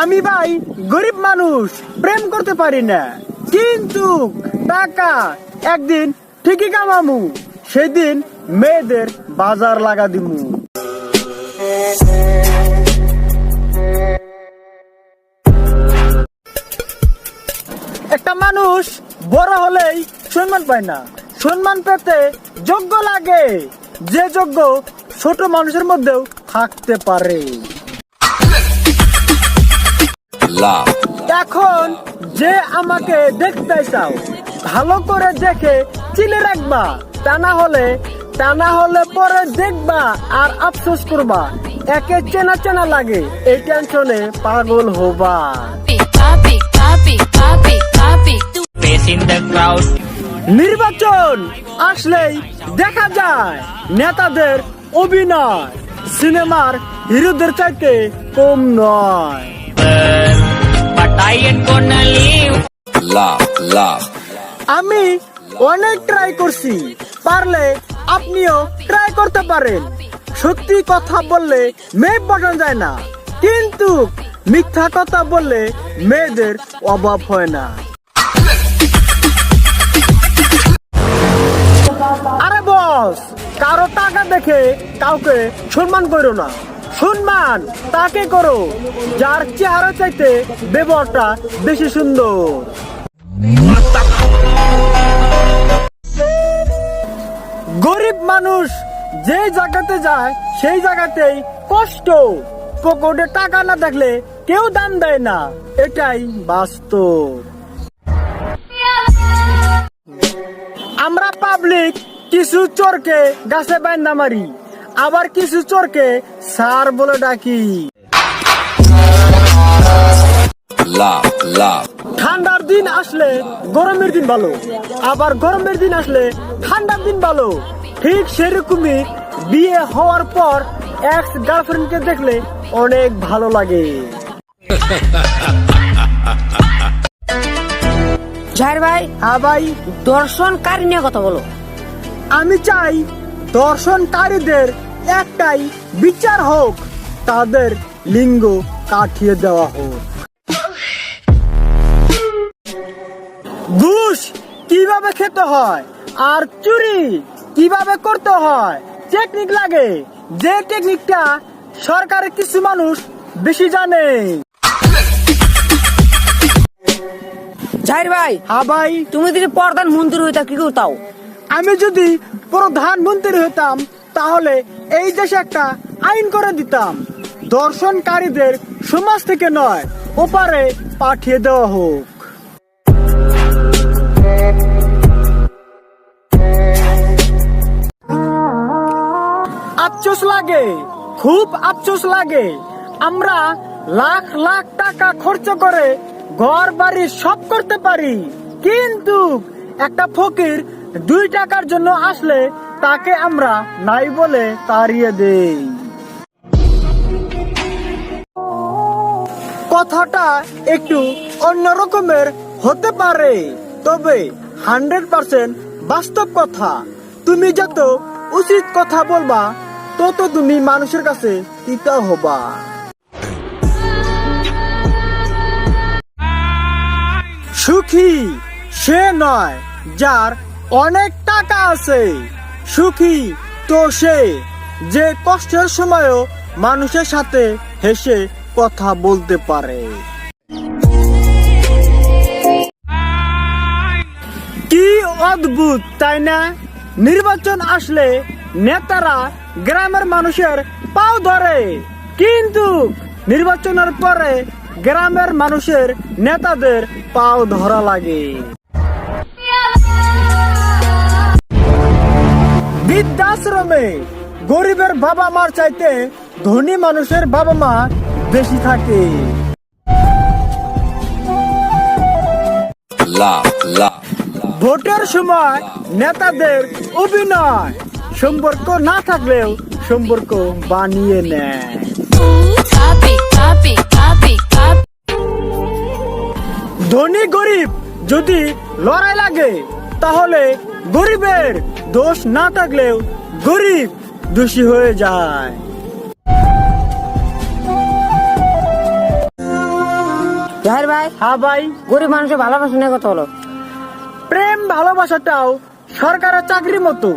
আমি ভাই গরিব মানুষ, প্রেম করতে পারি না, কিন্তু টাকা একদিন ঠিকই কামামু, সেদিন মেয়েদের বাজার লাগা দিমু। একটা মানুষ বড় হলেই সম্মান পায় না, সম্মান পেতে যোগ্য লাগে, যে যোগ্য ছোট মানুষের মধ্যেও থাকতে পারে। এখন যে আমাকে দেখতে চাও, ভালো করে দেখে চিনে রাখবা, তা না হলে পরে দেখবা আর আফসোস করবা, একে চেনা চেনা লাগে, এই টেনশনে পাগল হবা। নির্বাচন আসলেই দেখা যায় নেতাদের অভিনয় সিনেমার হিরোদের চাইতে কম নয়। আমি অনেক ট্রাই করছি, পারলে আপনিও ট্রাই করতে পারেন। সত্যি কথা বললে মেয়ে পটানো যায় না, কিন্তু মিথ্যা কথা বললে মেয়েদের অভাব হয় না। আরে বস, কারো টাকা দেখে কাউকে সম্মান করো না, সম্মান তাকে করো যার চেহারা চাইতে ব্যবহারটা বেশি সুন্দর। গরিব মানুষ যে জায়গাতে যায় সেই জায়গাতেই কষ্ট, পকেটে টাকা না থাকলে কেউ দাম দেয় না, এটাই বাস্তব। আমরা পাবলিক কিছু চোরকে গাছে বাইন্দা মারি, আবার কিছু চোরকে স্যার বলে ডাকি। ঠান্ডার দিন আসলে গরমের দিন ভালো, আবার গরমের দিন আসলে ঠান্ডার দিন ভালো। ঠিক সেরকমই বিয়ে হওয়ার পর এক্স গার্লফ্রেন্ডকে দেখলে অনেক ভালো লাগে। জাহির ভাই, হ্যাঁ ভাই, দর্শনকারী নিয়ে কথা বলো। আমি চাই দর্শনকারীদের একটাই বিচার হোক, তাদের লিঙ্গ কাটিয়ে দেওয়া হোক। ঘুষ কিভাবে খেতে হয় আর চুরি কিভাবে করতে হয় টেকনিক লাগে, যে টেকনিকটা সরকারের কিছু মানুষ বেশি জানে। জাহির ভাই, হ্যাঁ ভাই, তুমি যদি প্রধানমন্ত্রী হইতা কি করতাও? আমি যদি প্রধানমন্ত্রী হতাম তাহলে এই দেশে একটা আইন করে দিতাম, দর্শনকারীদের সমাজ থেকে নয় ওপারে পাঠিয়ে দেওয়া হোক। আফসোস লাগে, খুব আফসোস লাগে, আমরা লাখ লাখ টাকা খরচ করে ঘর বাড়ি সব করতে পারি, কিন্তু একটা ফকির 2 টাকার জন্য আসলে তাকে আমরা নাই বলে তাড়িয়ে দেই। কথাটা একটু অন্য রকমের হতে পারে, তবে 100% বাস্তব কথা। তুমি যত উচিত কথা বলবা তত তুমি মানুষের কাছে তিতা হবা। সুখী সে নয় যার অনেক টাকা আছে, সুখী তো সে যে কষ্টের সময়ও মানুষের সাথে হেসে কথা বলতে পারে। কি অদ্ভুত তাই না? নির্বাচন আসলে নেতারা গ্রামের মানুষের পাও ধরে, কিন্তু নির্বাচনের পরে গ্রামের মানুষের নেতাদের পাও ধরা লাগে। বৃদ্ধাশ্রমে গরিবের বাবা মার চাইতে ধনী মানুষের বাবা মা বেশি থাকে। ভোটের সময় নেতাদের অভিনয়, সম্পর্ক না থাকলেও সম্পর্ক বানিয়ে নেয়। ধনী গরিব যদি লড়াই লাগে তাহলে গরিবের দোষ না থাকলেও গরিব দোষী হয়ে যায়। জাহির ভাই, হ্যাঁ ভাই, গরিব মানুষের ভালোবাসা নিয়ে কথা বলো। প্রেম ভালোবাসাটাও সরকারের চাকরির মতো,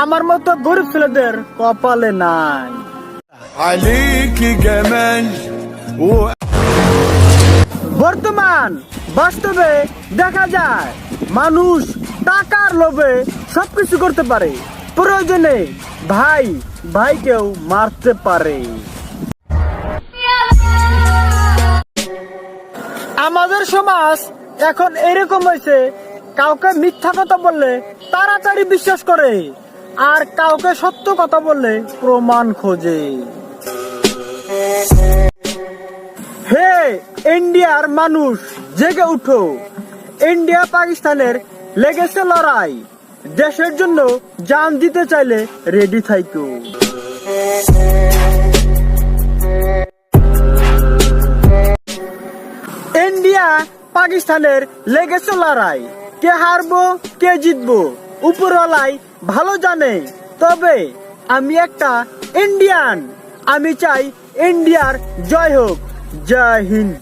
আমার মতো গরিব ছেলেদের কপালে নাই। عليك جمال বর্তমান বাস্তবে দেখা যায় মানুষ টাকার লোভে সবকিছু করতে পারে, প্রয়োজনে ভাই ভাইকেও মারতে পারে। আমাদের সমাজ এখন এরকম হয়েছে, কাউকে মিথ্যা কথা বললে তাড়াতাড়ি বিশ্বাস করে, আর কাউকে সত্য কথা বললে প্রমাণ খোঁজে। হে ইন্ডিয়ার মানুষ, জেগে উঠো। ইন্ডিয়া পাকিস্তানের লেগেছে লড়াই, দেশের জন্য জান দিতে চাইলে রেডি থাইকো। ইন্ডিয়া পাকিস্তানের লেগেছে লড়াই, কে হারবো কে জিতবো উপরওয়ালাই ভালো জানে। তবে আমি একটা ইন্ডিয়ান, আমি চাই ইন্ডিয়ার জয় হোক। জয় হিন্দ।